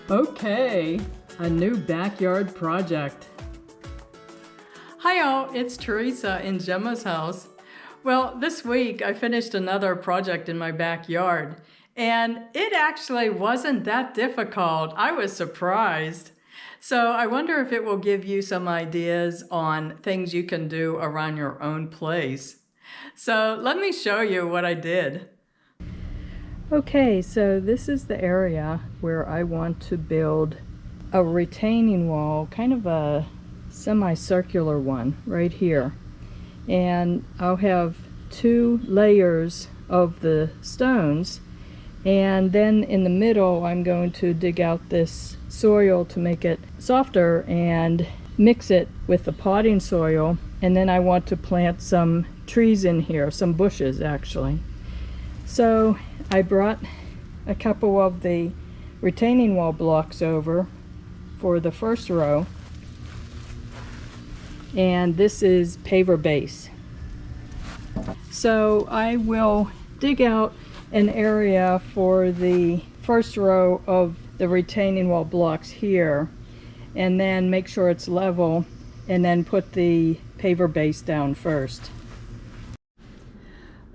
Okay, a new backyard project. Hi all, it's Teresa in Gemma's house. Well, this week I finished another project in my backyard, and it actually wasn't that difficult. I was surprised. So I wonder if it will give you some ideas on things you can do around your own place. So let me show you what I did. Okay, so this is the area where I want to build a retaining wall, kind of a semicircular one right here. And I'll have 2 layers of the stones, and then in the middle I'm going to dig out this soil to make it softer and mix it with the potting soil, and then I want to plant some trees in here, some bushes actually. So I brought a couple of the retaining wall blocks over for the first row, and this is paver base. So I will dig out an area for the first row of the retaining wall blocks here, and then make sure it's level, and then put the paver base down first.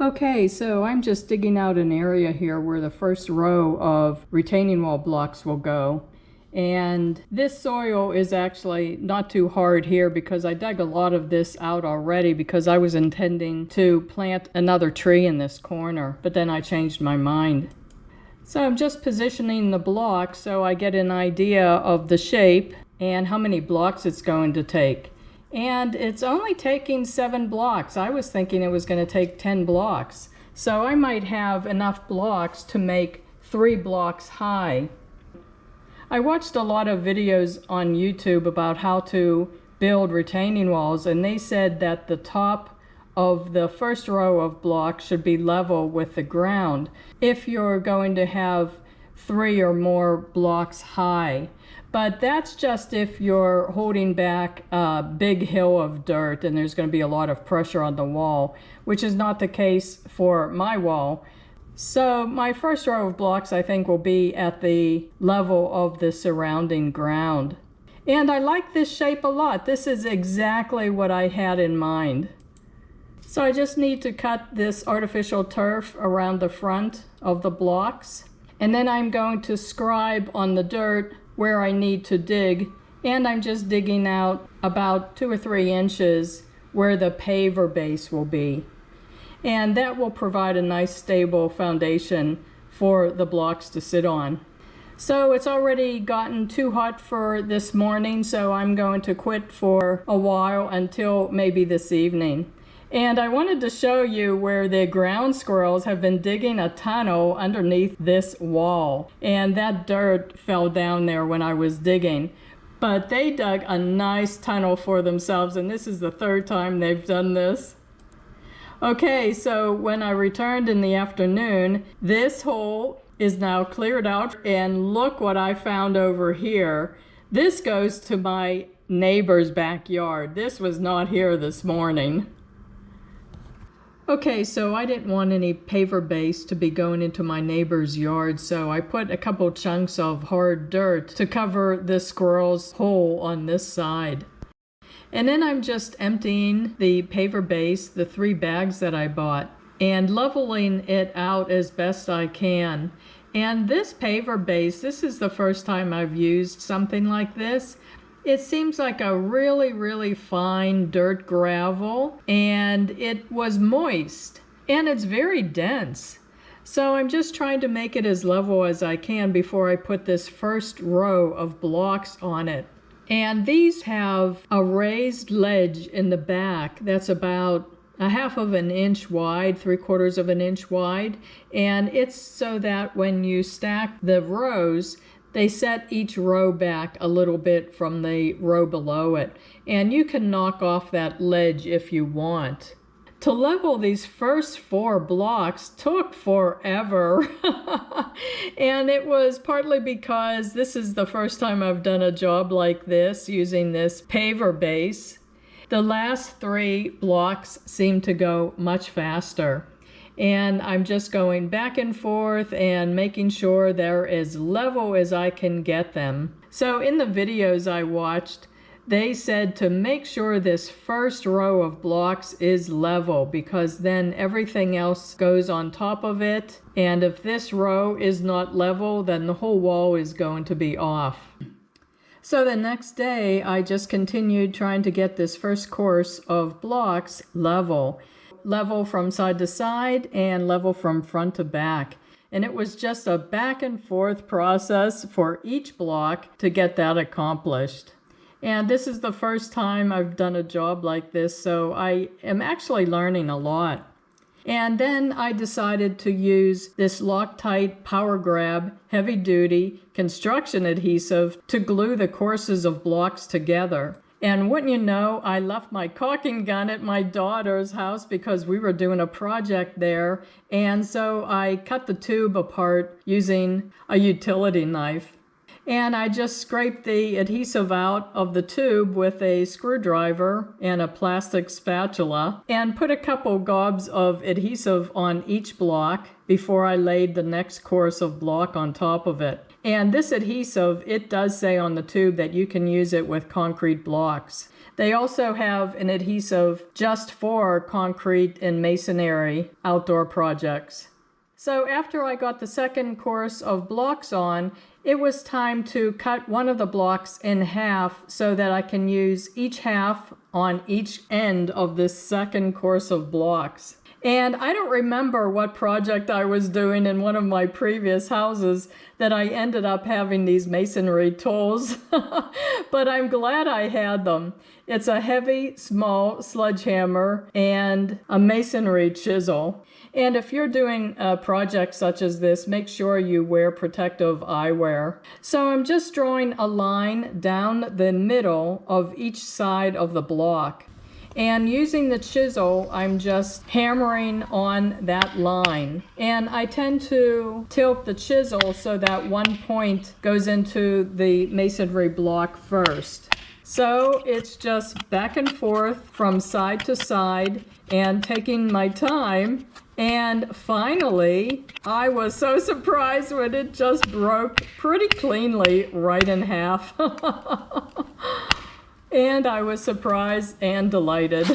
Okay, so I'm just digging out an area here where the first row of retaining wall blocks will go. And this soil is actually not too hard here because I dug a lot of this out already because I was intending to plant another tree in this corner, but then I changed my mind. So I'm just positioning the block so I get an idea of the shape and how many blocks it's going to take. And it's only taking 7 blocks. I was thinking it was going to take 10 blocks. So I might have enough blocks to make 3 blocks high. I watched a lot of videos on YouTube about how to build retaining walls, and they said that the top of the first row of blocks should be level with the ground if you're going to have 3 or more blocks high. But that's just if you're holding back a big hill of dirt and there's going to be a lot of pressure on the wall, which is not the case for my wall. So my first row of blocks I think will be at the level of the surrounding ground. And I like this shape a lot. This is exactly what I had in mind. So I just need to cut this artificial turf around the front of the blocks. And then I'm going to scribe on the dirt where I need to dig, and I'm just digging out about 2 or 3 inches where the paver base will be. And that will provide a nice stable foundation for the blocks to sit on. So it's already gotten too hot for this morning, so I'm going to quit for a while until maybe this evening. And I wanted to show you where the ground squirrels have been digging a tunnel underneath this wall. And that dirt fell down there when I was digging. But they dug a nice tunnel for themselves, and this is the 3rd time they've done this. Okay, so when I returned in the afternoon, this hole is now cleared out, and look what I found over here. This goes to my neighbor's backyard. This was not here this morning. Okay, so I didn't want any paver base to be going into my neighbor's yard, so I put a couple chunks of hard dirt to cover the squirrel's hole on this side. And then I'm just emptying the paver base, the 3 bags that I bought, and leveling it out as best I can. And this paver base, this is the first time I've used something like this. It seems like a really, really fine dirt gravel, and it was moist, and it's very dense. So I'm just trying to make it as level as I can before I put this first row of blocks on it. And these have a raised ledge in the back that's about 1/2 inch wide, 3/4 inch wide, and it's so that when you stack the rows, they set each row back a little bit from the row below it, and you can knock off that ledge if you want. To level these first 4 blocks took forever, and it was partly because this is the first time I've done a job like this using this paver base. The last 3 blocks seem to go much faster. And I'm just going back and forth and making sure they're as level as I can get them. So in the videos I watched, they said to make sure this first row of blocks is level, because then everything else goes on top of it. And if this row is not level, then the whole wall is going to be off. So the next day, I just continued trying to get this first course of blocks level. Level from side to side and level from front to back. And it was just a back and forth process for each block to get that accomplished. And this is the first time I've done a job like this, so I am actually learning a lot. And then I decided to use this Loctite Power Grab heavy duty construction adhesive to glue the courses of blocks together. And wouldn't you know, I left my caulking gun at my daughter's house because we were doing a project there. And so I cut the tube apart using a utility knife. And I just scraped the adhesive out of the tube with a screwdriver and a plastic spatula and put a couple gobs of adhesive on each block before I laid the next course of block on top of it. And this adhesive, it does say on the tube that you can use it with concrete blocks. They also have an adhesive just for concrete and masonry outdoor projects. So after I got the second course of blocks on, it was time to cut one of the blocks in half so that I can use each half on each end of this second course of blocks. And I don't remember what project I was doing in one of my previous houses that I ended up having these masonry tools, but I'm glad I had them. It's a heavy, small sledgehammer and a masonry chisel. And if you're doing a project such as this, make sure you wear protective eyewear. So I'm just drawing a line down the middle of each side of the block. And using the chisel, I'm just hammering on that line. And I tend to tilt the chisel so that one point goes into the masonry block first. So it's just back and forth from side to side and taking my time. And finally, I was so surprised when it just broke pretty cleanly right in half. And I was surprised and delighted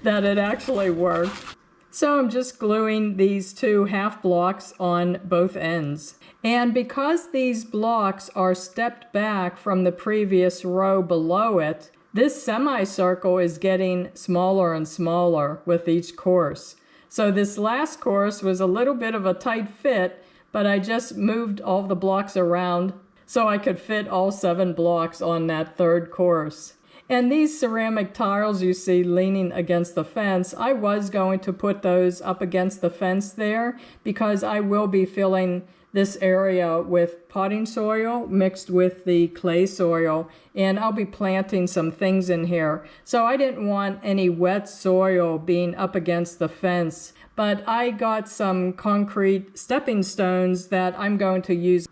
that it actually worked. So I'm just gluing these two half blocks on both ends. And because these blocks are stepped back from the previous row below it, this semicircle is getting smaller and smaller with each course. So this last course was a little bit of a tight fit, but I just moved all the blocks around so I could fit all 7 blocks on that third course. And these ceramic tiles you see leaning against the fence, I was going to put those up against the fence there because I will be filling this area with potting soil mixed with the clay soil, and I'll be planting some things in here. So I didn't want any wet soil being up against the fence, but I got some concrete stepping stones that I'm going to use.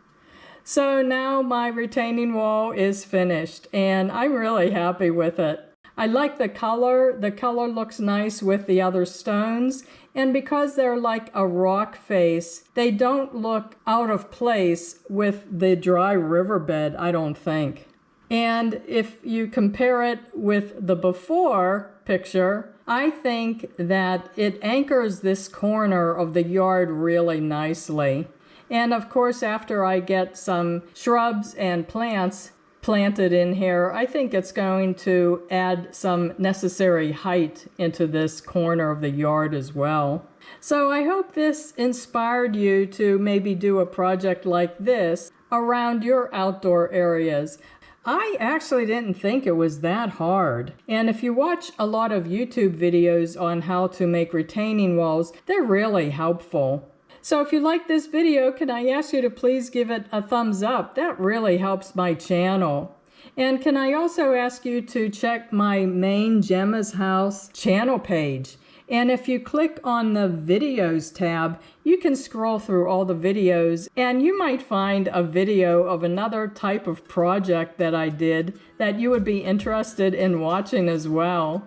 So now my retaining wall is finished, and I'm really happy with it. I like the color. The color looks nice with the other stones, and because they're like a rock face, they don't look out of place with the dry riverbed, I don't think. And if you compare it with the before picture, I think that it anchors this corner of the yard really nicely. And of course, after I get some shrubs and plants planted in here, I think it's going to add some necessary height into this corner of the yard as well. So I hope this inspired you to maybe do a project like this around your outdoor areas. I actually didn't think it was that hard. And if you watch a lot of YouTube videos on how to make retaining walls, they're really helpful. So if you like this video, can I ask you to please give it a thumbs up? That really helps my channel. And can I also ask you to check my main Gemma's House channel page? And if you click on the videos tab, you can scroll through all the videos and you might find a video of another type of project that I did that you would be interested in watching as well.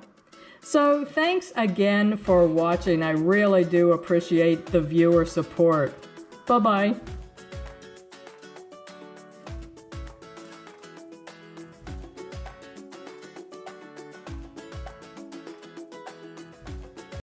So thanks again for watching. I really do appreciate the viewer support. Bye-bye.